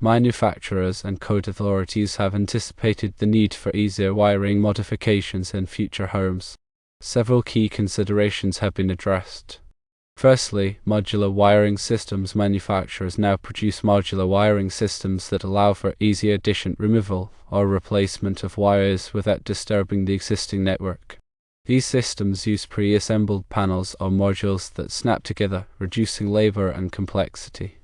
Manufacturers and code authorities have anticipated the need for easier wiring modifications in future homes. Several key considerations have been addressed. Firstly, modular wiring systems. Manufacturers now produce modular wiring systems that allow for easy addition, removal, or replacement of wires without disturbing the existing network. These systems use pre-assembled panels or modules that snap together, reducing labor and complexity.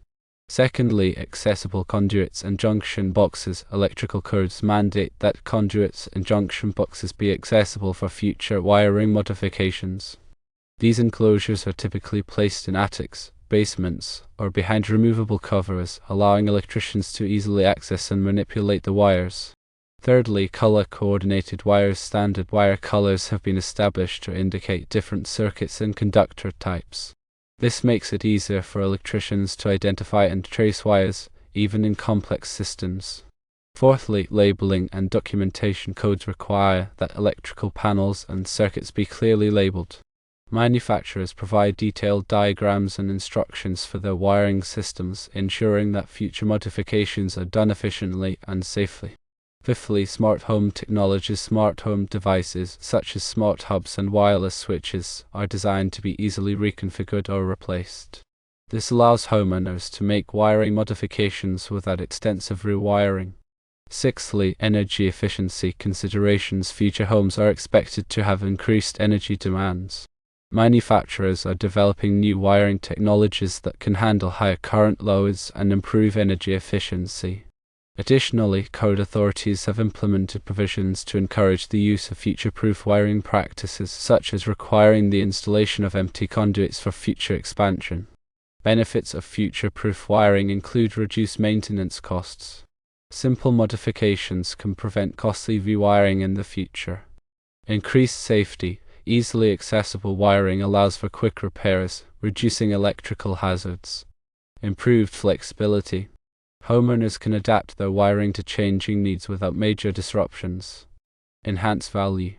Secondly, accessible conduits and junction boxes. Electrical codes mandate that conduits and junction boxes be accessible for future wiring modifications. These enclosures are typically placed in attics, basements, or behind removable covers, allowing electricians to easily access and manipulate the wires. Thirdly, color-coordinated wires. Standard wire colors have been established to indicate different circuits and conductor types. This makes it easier for electricians to identify and trace wires, even in complex systems. Fourthly, labeling and documentation. Codes require that electrical panels and circuits be clearly labeled. Manufacturers provide detailed diagrams and instructions for their wiring systems, ensuring that future modifications are done efficiently and safely. Fifthly, smart home technologies. Smart home devices, such as smart hubs and wireless switches, are designed to be easily reconfigured or replaced. This allows homeowners to make wiring modifications without extensive rewiring. Sixthly, energy efficiency considerations. Future homes are expected to have increased energy demands. Manufacturers are developing new wiring technologies that can handle higher current loads and improve energy efficiency. Additionally, code authorities have implemented provisions to encourage the use of future-proof wiring practices, such as requiring the installation of empty conduits for future expansion. Benefits of future-proof wiring include reduced maintenance costs. Simple modifications can prevent costly rewiring in the future. Increased safety. Easily accessible wiring allows for quick repairs, reducing electrical hazards. Improved flexibility. Homeowners can adapt their wiring to changing needs without major disruptions. Enhanced value.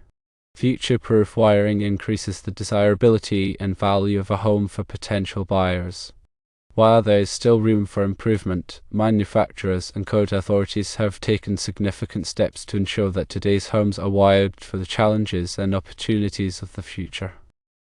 Future-proof wiring increases the desirability and value of a home for potential buyers. While there is still room for improvement, manufacturers and code authorities have taken significant steps to ensure that today's homes are wired for the challenges and opportunities of the future.